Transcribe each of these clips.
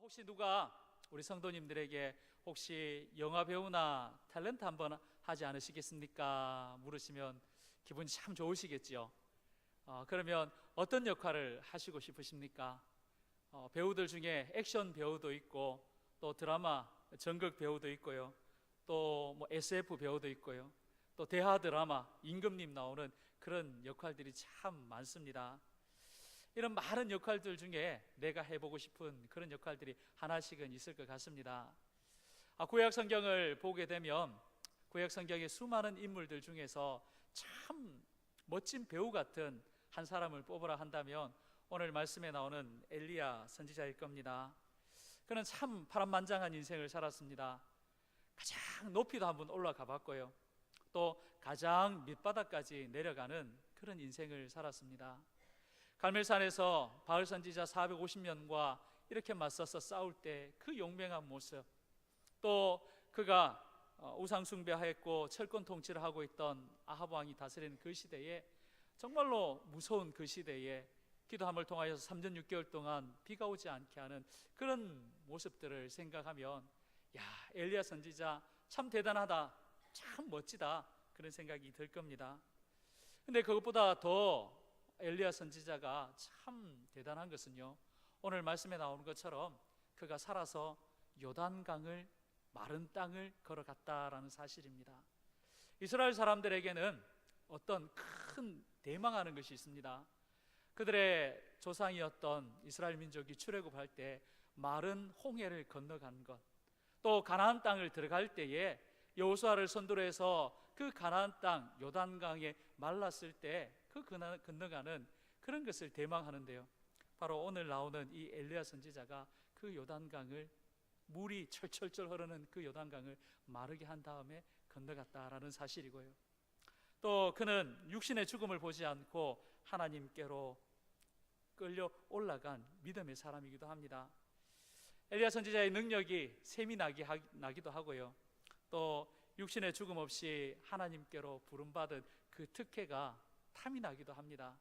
혹시 누가 우리 성도님들에게 혹시 영화 배우나 탤런트 한번 하지 않으시겠습니까? 물으시면 기분이 참 좋으시겠죠. 그러면 어떤 역할을 하시고 싶으십니까? 배우들 중에 액션 배우도 있고, 또 드라마 전극 배우도 있고요, 또 뭐 SF 배우도 있고요, 또 대하 드라마 임금님 나오는 그런 역할들이 참 많습니다. 이런 많은 역할들 중에 내가 해보고 싶은 그런 역할들이 하나씩은 있을 것 같습니다. 구약 성경을 보게 되면 구약 성경의 수많은 인물들 중에서 참 멋진 배우 같은 한 사람을 뽑으라 한다면 오늘 말씀에 나오는 엘리야 선지자일 겁니다. 그는 참 파란만장한 인생을 살았습니다. 가장 높이도 한번 올라가 봤고요, 또 가장 밑바닥까지 내려가는 그런 인생을 살았습니다. 갈멜산에서 바알 선지자 450년과 이렇게 맞서서 싸울 때 그 용맹한 모습, 또 그가 우상 숭배하였고 철권 통치를 하고 있던 아합 왕이 다스리는 그 시대에, 정말로 무서운 그 시대에 기도함을 통하여서 3년 6개월 동안 비가 오지 않게 하는 그런 모습들을 생각하면, 야, 엘리야 선지자 참 대단하다, 참 멋지다, 그런 생각이 들 겁니다. 근데 그것보다 더 엘리야 선지자가 참 대단한 것은요, 오늘 말씀에 나오는 것처럼 그가 살아서 요단강을, 마른 땅을 걸어갔다라는 사실입니다. 이스라엘 사람들에게는 어떤 큰 대망하는 것이 있습니다. 그들의 조상이었던 이스라엘 민족이 출애굽할 때 마른 홍해를 건너간 것, 또 가나안 땅을 들어갈 때에 여호수아를 선두로 해서 그 가나안 땅 요단강에 말랐을 때 그 건너가는 그런 것을 대망하는데요, 바로 오늘 나오는 이 엘리야 선지자가 그 요단강을, 물이 철철철 흐르는 그 요단강을 마르게 한 다음에 건너갔다라는 사실이고요, 또 그는 육신의 죽음을 보지 않고 하나님께로 끌려 올라간 믿음의 사람이기도 합니다. 엘리야 선지자의 능력이 샘이 나기도 하고요, 또 육신의 죽음 없이 하나님께로 부름받은 그 특혜가 탐이 나기도 합니다.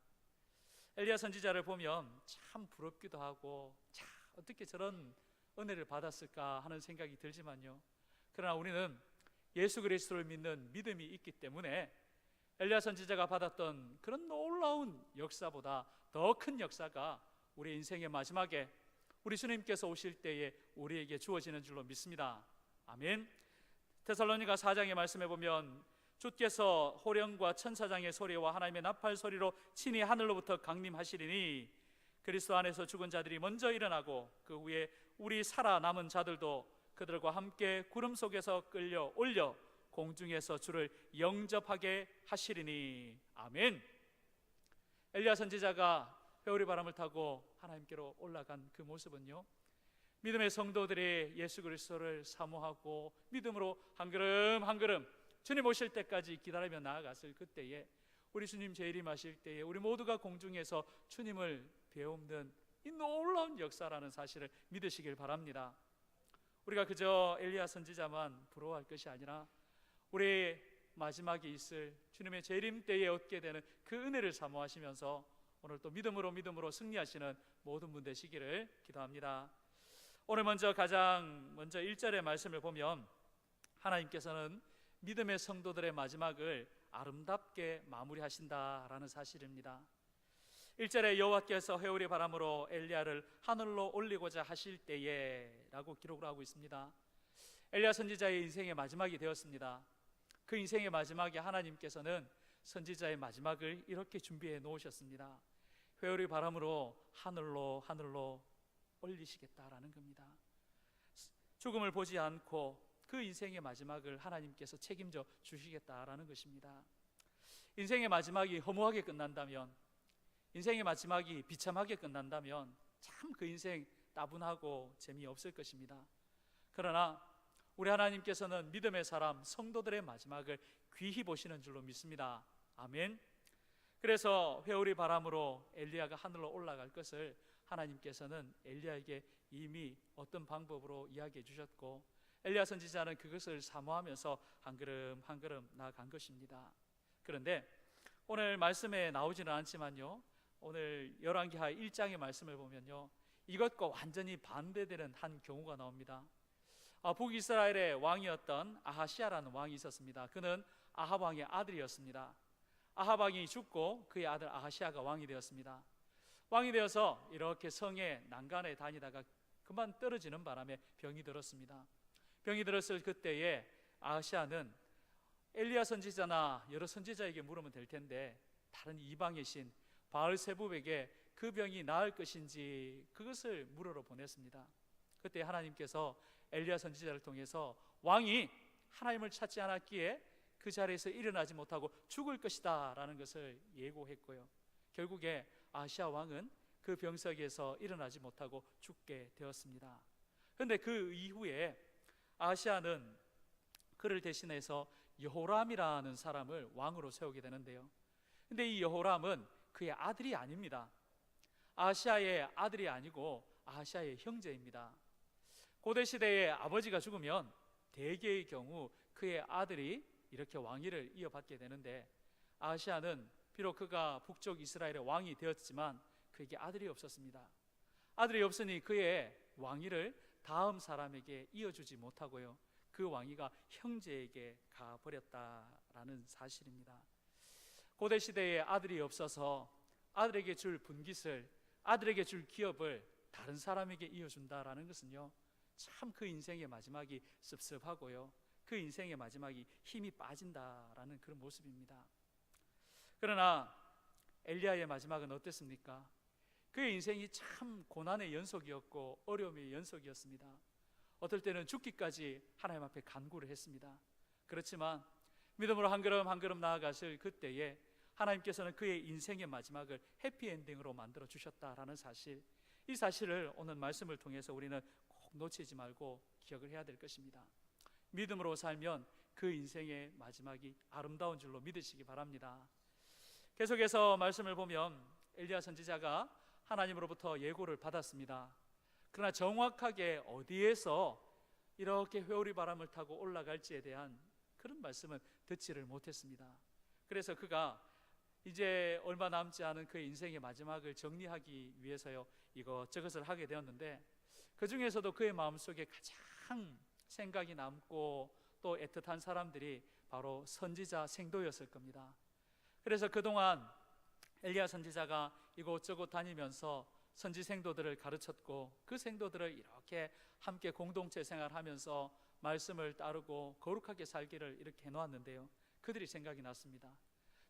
엘리야 선지자를 보면 참 부럽기도 하고, 참 어떻게 저런 은혜를 받았을까 하는 생각이 들지만요, 그러나 우리는 예수 그리스도를 믿는 믿음이 있기 때문에 엘리야 선지자가 받았던 그런 놀라운 역사보다 더 큰 역사가 우리 인생의 마지막에 우리 주님께서 오실 때에 우리에게 주어지는 줄로 믿습니다. 아멘. 데살로니가 4장의 말씀에 보면, 주께서 호령과 천사장의 소리와 하나님의 나팔 소리로 친히 하늘로부터 강림하시리니 그리스도 안에서 죽은 자들이 먼저 일어나고 그 후에 우리 살아남은 자들도 그들과 함께 구름 속에서 끌려 올려 공중에서 주를 영접하게 하시리니. 아멘. 엘리야 선지자가 회오리 바람을 타고 하나님께로 올라간 그 모습은요, 믿음의 성도들이 예수 그리스도를 사모하고 믿음으로 한 걸음 한 걸음 주님 오실 때까지 기다리며 나아갔을 그때에, 우리 주님 재림하실 때에 우리 모두가 공중에서 주님을 배움는 이 놀라운 역사라는 사실을 믿으시길 바랍니다. 우리가 그저 엘리야 선지자만 부러워할 것이 아니라 우리 마지막에 있을 주님의 재림 때에 얻게 되는 그 은혜를 사모하시면서 오늘 또 믿음으로 승리하시는 모든 분 되시기를 기도합니다. 오늘 가장 먼저 1절의 말씀을 보면, 하나님께서는 믿음의 성도들의 마지막을 아름답게 마무리하신다라는 사실입니다. 1절에 여호와께서 회오리 바람으로 엘리야를 하늘로 올리고자 하실 때에 라고 기록을 하고 있습니다. 엘리야 선지자의 인생의 마지막이 되었습니다. 그 인생의 마지막에 하나님께서는 선지자의 마지막을 이렇게 준비해 놓으셨습니다. 회오리 바람으로 하늘로 올리시겠다라는 겁니다. 죽음을 보지 않고 그 인생의 마지막을 하나님께서 책임져 주시겠다라는 것입니다. 인생의 마지막이 허무하게 끝난다면, 인생의 마지막이 비참하게 끝난다면 참 그 인생 따분하고 재미없을 것입니다. 그러나 우리 하나님께서는 믿음의 사람 성도들의 마지막을 귀히 보시는 줄로 믿습니다. 아멘. 그래서 회오리 바람으로 엘리야가 하늘로 올라갈 것을 하나님께서는 엘리야에게 이미 어떤 방법으로 이야기해 주셨고, 엘리야 선지자는 그것을 사모하면서 한 걸음 한 걸음 나아간 것입니다. 그런데 오늘 말씀에 나오지는 않지만요, 오늘 열왕기하 1장의 말씀을 보면요, 이것과 완전히 반대되는 한 경우가 나옵니다. 북이스라엘의 왕이었던 아하시아라는 왕이 있었습니다. 그는 아합 왕의 아들이었습니다. 아합 왕이 죽고 그의 아들 아하시아가 왕이 되었습니다. 왕이 되어서 이렇게 성의 난간에 다니다가 그만 떨어지는 바람에 병이 들었습니다. 병이 들었을 그때에 아하시아는 엘리야 선지자나 여러 선지자에게 물으면 될 텐데 다른 이방의 신 바알세붑에게 그 병이 나을 것인지 그것을 물으러 보냈습니다. 그때 하나님께서 엘리야 선지자를 통해서 왕이 하나님을 찾지 않았기에 그 자리에서 일어나지 못하고 죽을 것이다 라는 것을 예고했고요, 결국에 아하시아 왕은 그 병석에서 일어나지 못하고 죽게 되었습니다. 그런데 그 이후에 아하시아는 그를 대신해서 여호람이라는 사람을 왕으로 세우게 되는데요, 근데 이 여호람은 그의 아들이 아닙니다. 아하시아의 아들이 아니고 아하시아의 형제입니다. 고대 시대에 아버지가 죽으면 대개의 경우 그의 아들이 이렇게 왕위를 이어받게 되는데, 아하시아는 비록 그가 북쪽 이스라엘의 왕이 되었지만 그에게 아들이 없었습니다. 아들이 없으니 그의 왕위를 다음 사람에게 이어주지 못하고요, 그 왕위가 형제에게 가버렸다라는 사실입니다. 고대 시대에 아들이 없어서 아들에게 줄 분깃을, 아들에게 줄 기업을 다른 사람에게 이어준다라는 것은요, 참 그 인생의 마지막이 씁씁하고요, 그 인생의 마지막이 힘이 빠진다라는 그런 모습입니다. 그러나 엘리야의 마지막은 어땠습니까? 그의 인생이 참 고난의 연속이었고 어려움의 연속이었습니다. 어떨 때는 죽기까지 하나님 앞에 간구를 했습니다. 그렇지만 믿음으로 한 걸음 한 걸음 나아가실 그때에 하나님께서는 그의 인생의 마지막을 해피엔딩으로 만들어 주셨다라는 사실, 이 사실을 오늘 말씀을 통해서 우리는 꼭 놓치지 말고 기억을 해야 될 것입니다. 믿음으로 살면 그 인생의 마지막이 아름다운 줄로 믿으시기 바랍니다. 계속해서 말씀을 보면 엘리야 선지자가 하나님으로부터 예고를 받았습니다. 그러나 정확하게 어디에서 이렇게 회오리 바람을 타고 올라갈지에 대한 그런 말씀은 듣지를 못했습니다. 그래서 그가 이제 얼마 남지 않은 그의 인생의 마지막을 정리하기 위해서요, 이것저것을 하게 되었는데, 그 중에서도 그의 마음속에 가장 생각이 남고 또 애틋한 사람들이 바로 선지자 생도였을 겁니다. 그래서 그동안 엘리야 선지자가 이곳저곳 다니면서 선지 생도들을 가르쳤고, 그 생도들을 이렇게 함께 공동체 생활하면서 말씀을 따르고 거룩하게 살기를 이렇게 해놓았는데요, 그들이 생각이 났습니다.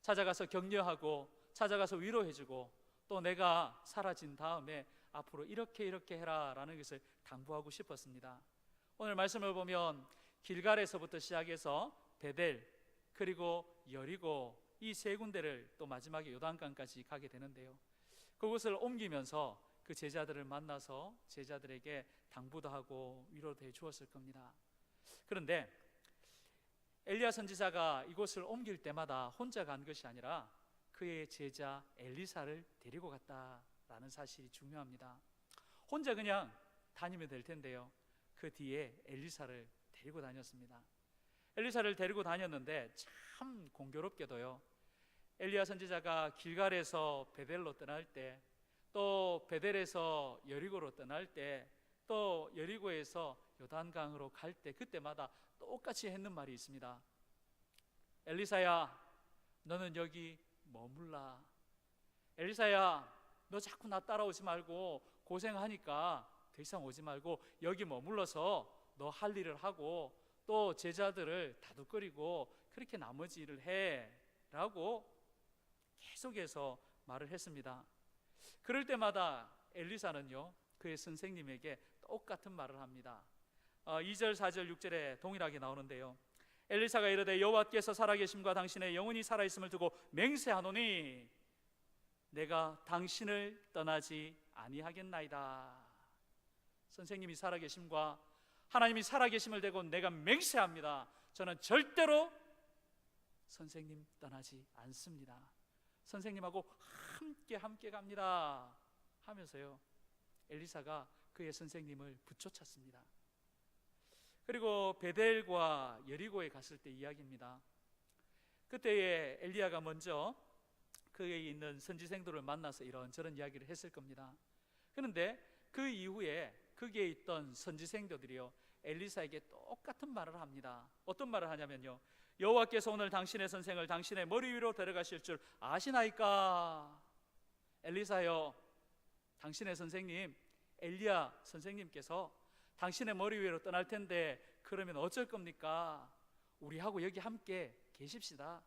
찾아가서 격려하고 찾아가서 위로해주고 또 내가 사라진 다음에 앞으로 이렇게 해라 라는 것을 당부하고 싶었습니다. 오늘 말씀을 보면 길갈에서부터 시작해서 베델 그리고 여리고 이 세 군데를 또 마지막에 요단강까지 가게 되는데요, 그곳을 옮기면서 그 제자들을 만나서 제자들에게 당부도 하고 위로도 해주었을 겁니다. 그런데 엘리야 선지자가 이곳을 옮길 때마다 혼자 간 것이 아니라 그의 제자 엘리사를 데리고 갔다라는 사실이 중요합니다. 혼자 그냥 다니면 될 텐데요, 그 뒤에 엘리사를 데리고 다녔습니다. 엘리사를 데리고 다녔는데 참 공교롭게도요, 엘리야 선지자가 길갈에서 베델로 떠날 때, 또 베델에서 여리고로 떠날 때, 또 여리고에서 요단강으로 갈 때, 그때마다 똑같이 했는 말이 있습니다. 엘리사야, 너는 여기 머물라. 엘리사야, 너 자꾸 나 따라오지 말고 고생하니까 더 이상 오지 말고 여기 머물러서 너 할 일을 하고 또 제자들을 다독거리고 그렇게 나머지 일을 해 라고 계속해서 말을 했습니다. 그럴 때마다 엘리사는요, 그의 선생님에게 똑같은 말을 합니다. 2절, 4절, 6절에 동일하게 나오는데요, 엘리사가 이르되 여호와께서 살아계심과 당신의 영혼이 살아있음을 두고 맹세하노니 내가 당신을 떠나지 아니하겠나이다. 선생님이 살아계심과 하나님이 살아계심을 대고 내가 맹세합니다. 저는 절대로 선생님 떠나지 않습니다. 선생님하고 함께 갑니다 하면서요, 엘리사가 그의 선생님을 붙여찼습니다. 그리고 베델과 여리고에 갔을 때 이야기입니다. 그때에 엘리야가 먼저 그에 있는 선지생도를 만나서 이런저런 이야기를 했을 겁니다. 그런데 그 이후에 거기에 있던 선지생도들이요 엘리사에게 똑같은 말을 합니다. 어떤 말을 하냐면요, 여호와께서 오늘 당신의 선생을 당신의 머리 위로 데려가실 줄 아시나이까? 엘리사요, 당신의 선생님 엘리야 선생님께서 당신의 머리 위로 떠날 텐데 그러면 어쩔 겁니까? 우리하고 여기 함께 계십시다.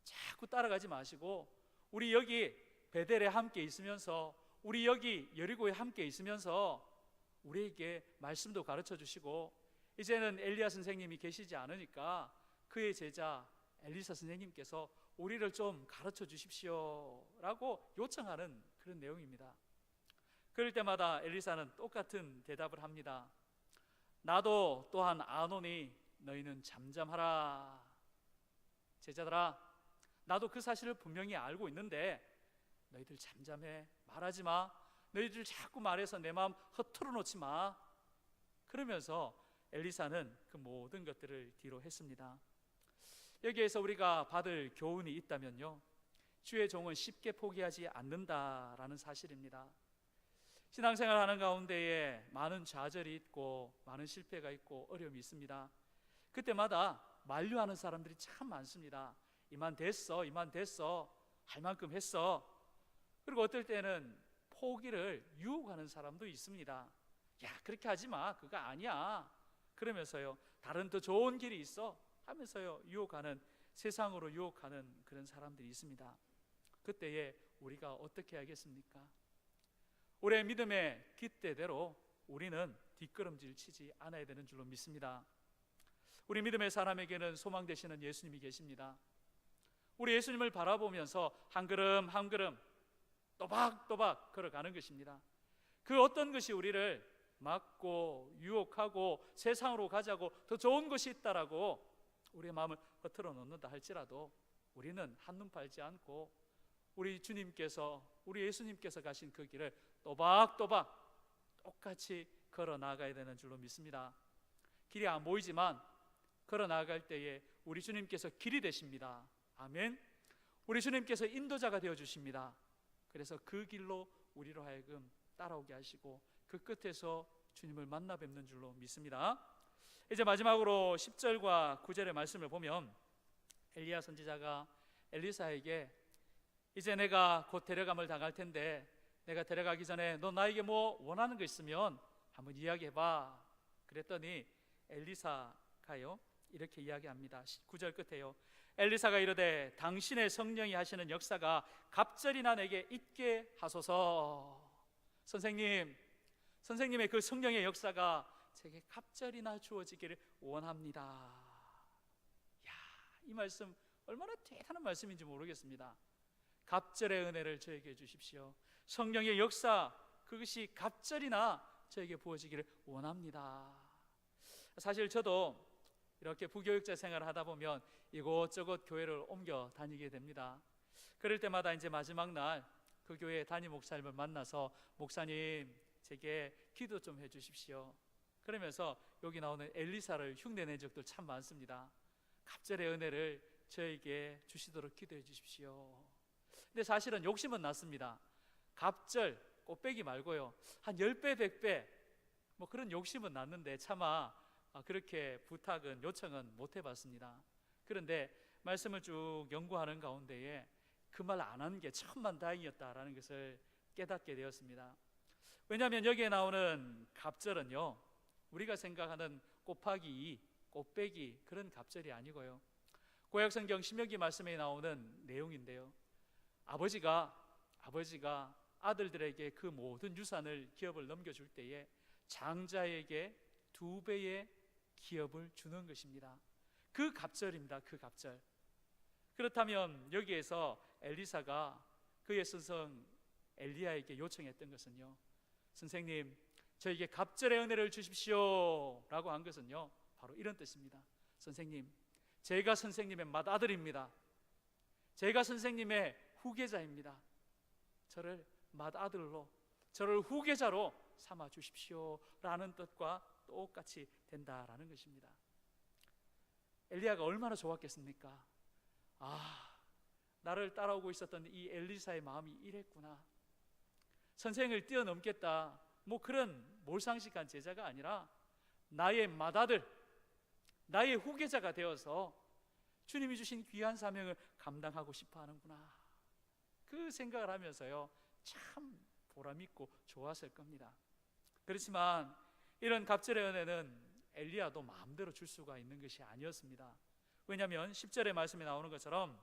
자꾸 따라가지 마시고 우리 여기 베델에 함께 있으면서, 우리 여기 여리고에 함께 있으면서 우리에게 말씀도 가르쳐 주시고, 이제는 엘리야 선생님이 계시지 않으니까 그의 제자 엘리사 선생님께서 우리를 좀 가르쳐 주십시오 라고 요청하는 그런 내용입니다. 그럴 때마다 엘리사는 똑같은 대답을 합니다. 나도 또한 아노니 너희는 잠잠하라. 제자들아, 나도 그 사실을 분명히 알고 있는데 너희들 잠잠해, 말하지 마. 너희들 자꾸 말해서 내 마음 허투루 놓지 마. 그러면서 엘리사는 그 모든 것들을 뒤로 했습니다. 여기에서 우리가 받을 교훈이 있다면요, 주의 종은 쉽게 포기하지 않는다라는 사실입니다. 신앙생활하는 가운데에 많은 좌절이 있고 많은 실패가 있고 어려움이 있습니다. 그때마다 만류하는 사람들이 참 많습니다. 이만 됐어, 이만 됐어, 할 만큼 했어. 그리고 어떨 때는 포기를 유혹하는 사람도 있습니다. 야, 그렇게 하지 마, 그거 아니야. 그러면서요, 다른 더 좋은 길이 있어 하면서요 유혹하는, 세상으로 유혹하는 그런 사람들이 있습니다. 그때에 우리가 어떻게 하겠습니까? 우리의 믿음의 깃대대로 우리는 뒷걸음질 치지 않아야 되는 줄로 믿습니다. 우리 믿음의 사람에게는 소망 되시는 예수님이 계십니다. 우리 예수님을 바라보면서 한 걸음 한 걸음 또박또박 걸어가는 것입니다. 그 어떤 것이 우리를 막고 유혹하고 세상으로 가자고 더 좋은 것이 있다라고 우리의 마음을 허틀어 놓는다 할지라도 우리는 한눈 팔지 않고 우리 주님께서, 우리 예수님께서 가신 그 길을 또박또박 똑같이 걸어 나가야 되는 줄로 믿습니다. 길이 안 보이지만 걸어 나갈 때에 우리 주님께서 길이 되십니다. 아멘. 우리 주님께서 인도자가 되어 주십니다. 그래서 그 길로 우리로 하여금 따라오게 하시고 그 끝에서 주님을 만나 뵙는 줄로 믿습니다. 이제 마지막으로 10절과 9절의 말씀을 보면 엘리야 선지자가 엘리사에게 이제 내가 곧 데려감을 당할 텐데 내가 데려가기 전에 너 나에게 뭐 원하는 거 있으면 한번 이야기해봐. 그랬더니 엘리사가요 이렇게 이야기합니다. 9절 끝에요, 엘리사가 이르되 당신의 성령이 하시는 역사가 갑절이나 내게 있게 하소서. 선생님의 그 성령의 역사가 제게 갑절이나 주어지기를 원합니다. 야, 이 말씀 얼마나 대단한 말씀인지 모르겠습니다. 갑절의 은혜를 저에게 주십시오. 성령의 역사, 그것이 갑절이나 저에게 부어지기를 원합니다. 사실 저도 이렇게 부교육자 생활을 하다 보면 이곳저곳 교회를 옮겨 다니게 됩니다. 그럴 때마다 이제 마지막 날 그 교회 담임 목사님을 만나서 목사님 제게 기도 좀 해주십시오. 그러면서 여기 나오는 엘리사를 흉내낸 적도 참 많습니다. 갑절의 은혜를 저에게 주시도록 기도해 주십시오. 근데 사실은 욕심은 났습니다. 갑절 꽃배기 말고요, 한 10배 100배 뭐 그런 욕심은 났는데 차마 그렇게 부탁은, 요청은 못 해봤습니다. 그런데 말씀을 쭉 연구하는 가운데에 그 말 안 한 게 천만다행이었다라는 것을 깨닫게 되었습니다. 왜냐하면 여기에 나오는 갑절은요, 우리가 생각하는 곱하기 2, 꽃배기 그런 갑절이 아니고요, 구약성경 신명기 말씀에 나오는 내용인데요, 아버지가 아들들에게 그 모든 유산을, 기업을 넘겨줄 때에 장자에게 2배의 기업을 주는 것입니다. 그 갑절입니다. 그 갑절. 그렇다면 여기에서 엘리사가 그의 스승 엘리야에게 요청했던 것은요, 선생님 저에게 갑절의 은혜를 주십시오 라고 한 것은요, 바로 이런 뜻입니다. 선생님, 제가 선생님의 맏아들입니다. 제가 선생님의 후계자입니다. 저를 맏아들로, 저를 후계자로 삼아 주십시오 라는 뜻과 똑같이 된다라는 것입니다. 엘리야가 얼마나 좋았겠습니까? 나를 따라오고 있었던 이 엘리사의 마음이 이랬구나. 선생을 뛰어넘겠다. 뭐 그런 몰상식한 제자가 아니라 나의 맏아들, 나의 후계자가 되어서 주님이 주신 귀한 사명을 감당하고 싶어 하는구나, 그 생각을 하면서요 참 보람있고 좋았을 겁니다. 그렇지만 이런 갑절의 은혜는 엘리야도 마음대로 줄 수가 있는 것이 아니었습니다. 왜냐하면 10절의 말씀에 나오는 것처럼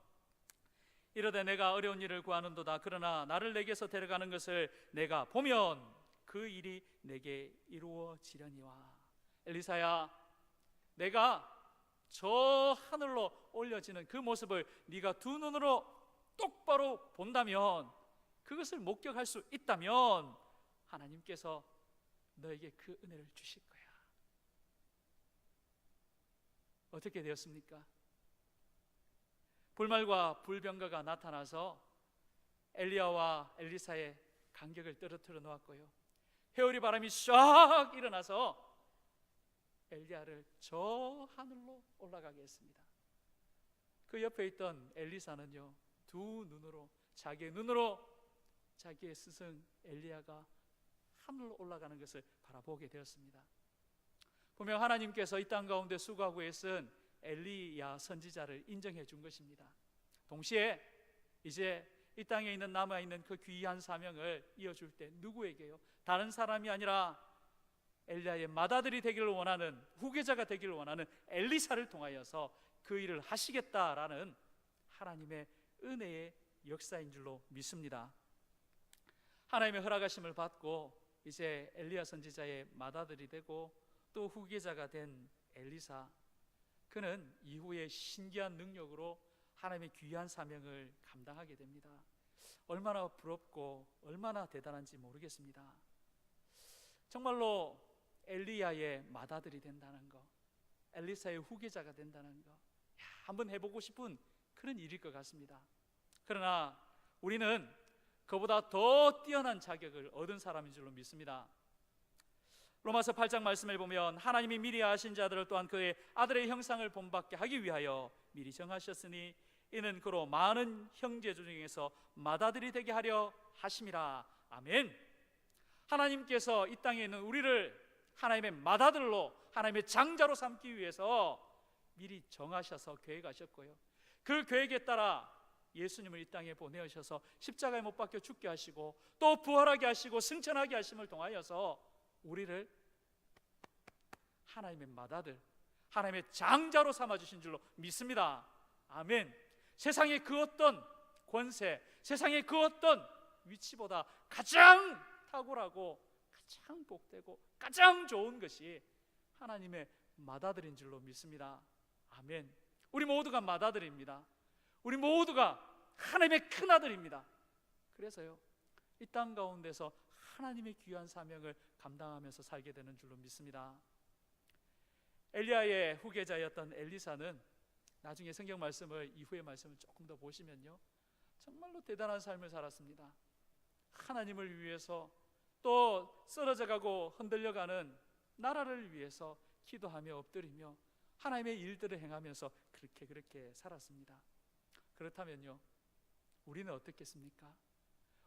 이르되 내가 어려운 일을 구하는도다. 그러나 나를 내게서 데려가는 것을 내가 보면 그 일이 내게 이루어지려니와. 엘리사야, 내가 저 하늘로 올려지는 그 모습을 네가 두 눈으로 똑바로 본다면, 그것을 목격할 수 있다면 하나님께서 너에게 그 은혜를 주실 거야. 어떻게 되었습니까? 불말과 불병거가 나타나서 엘리야와 엘리사의 간격을 떨어뜨려 놓았고요, 회오리 바람이 쫙 일어나서 엘리야를 저 하늘로 올라가게 했습니다. 그 옆에 있던 엘리사는요 두 눈으로, 자기의 눈으로 자기의 스승 엘리야가 하늘로 올라가는 것을 바라보게 되었습니다. 분명 하나님께서 이 땅 가운데 수고하고 애쓴 엘리야 선지자를 인정해 준 것입니다. 동시에 이제 이 땅에 있는 남아있는 그 귀한 사명을 이어줄 때 누구에게요? 다른 사람이 아니라 엘리야의 맏아들이 되기를 원하는, 후계자가 되기를 원하는 엘리사를 통하여서 그 일을 하시겠다라는 하나님의 은혜의 역사인 줄로 믿습니다. 하나님의 허락하심을 받고 이제 엘리야 선지자의 맏아들이 되고 또 후계자가 된 엘리사, 그는 이후에 신기한 능력으로 하나님의 귀한 사명을 감당하게 됩니다. 얼마나 부럽고 얼마나 대단한지 모르겠습니다. 정말로 엘리야의 맏아들이 된다는 것, 엘리사의 후계자가 된다는 것, 한번 해보고 싶은 그런 일일 것 같습니다. 그러나 우리는 그보다 더 뛰어난 자격을 얻은 사람인 줄로 믿습니다. 로마서 8장 말씀을 보면 하나님이 미리 아신 자들을 또한 그의 아들의 형상을 본받게 하기 위하여 미리 정하셨으니 이는 그로 많은 형제 중에서 맏아들이 되게 하려 하심이라. 아멘. 하나님께서 이 땅에 있는 우리를 하나님의 맏아들로, 하나님의 장자로 삼기 위해서 미리 정하셔서 계획하셨고요, 그 계획에 따라 예수님을 이 땅에 보내셔서 십자가에 못 박혀 죽게 하시고 또 부활하게 하시고 승천하게 하심을 통하여서 우리를 하나님의 맏아들, 하나님의 장자로 삼아주신 줄로 믿습니다. 아멘. 세상의 그 어떤 권세, 세상의 그 어떤 위치보다 가장 탁월하고 가장 복되고 가장 좋은 것이 하나님의 맏아들인 줄로 믿습니다. 아멘. 우리 모두가 맏아들입니다. 우리 모두가 하나님의 큰아들입니다. 그래서요 이 땅 가운데서 하나님의 귀한 사명을 감당하면서 살게 되는 줄로 믿습니다. 엘리야의 후계자였던 엘리사는 나중에 성경 말씀을, 이후의 말씀을 조금 더 보시면요 정말로 대단한 삶을 살았습니다. 하나님을 위해서, 또 쓰러져가고 흔들려가는 나라를 위해서 기도하며 엎드리며 하나님의 일들을 행하면서 그렇게 살았습니다. 그렇다면요 우리는 어떻겠습니까?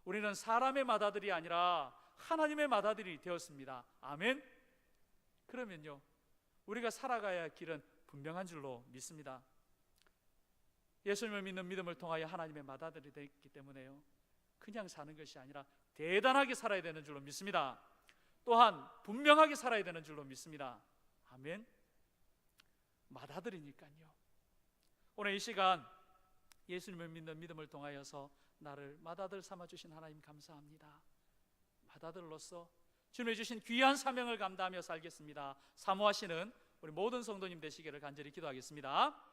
우리는 사람의 맏아들이 아니라 하나님의 맏아들이 되었습니다. 아멘. 그러면요 우리가 살아가야 할 길은 분명한 줄로 믿습니다. 예수님을 믿는 믿음을 통하여 하나님의 맏아들이 되기 때문에요 그냥 사는 것이 아니라 대단하게 살아야 되는 줄로 믿습니다. 또한 분명하게 살아야 되는 줄로 믿습니다. 아멘. 맏아들이니까요. 오늘 이 시간 예수님을 믿는 믿음을 통하여서 나를 맏아들 삼아주신 하나님 감사합니다. 맏아들로서 주님이 주신 귀한 사명을 감당하며 살겠습니다. 사모하시는 우리 모든 성도님 되시기를 간절히 기도하겠습니다.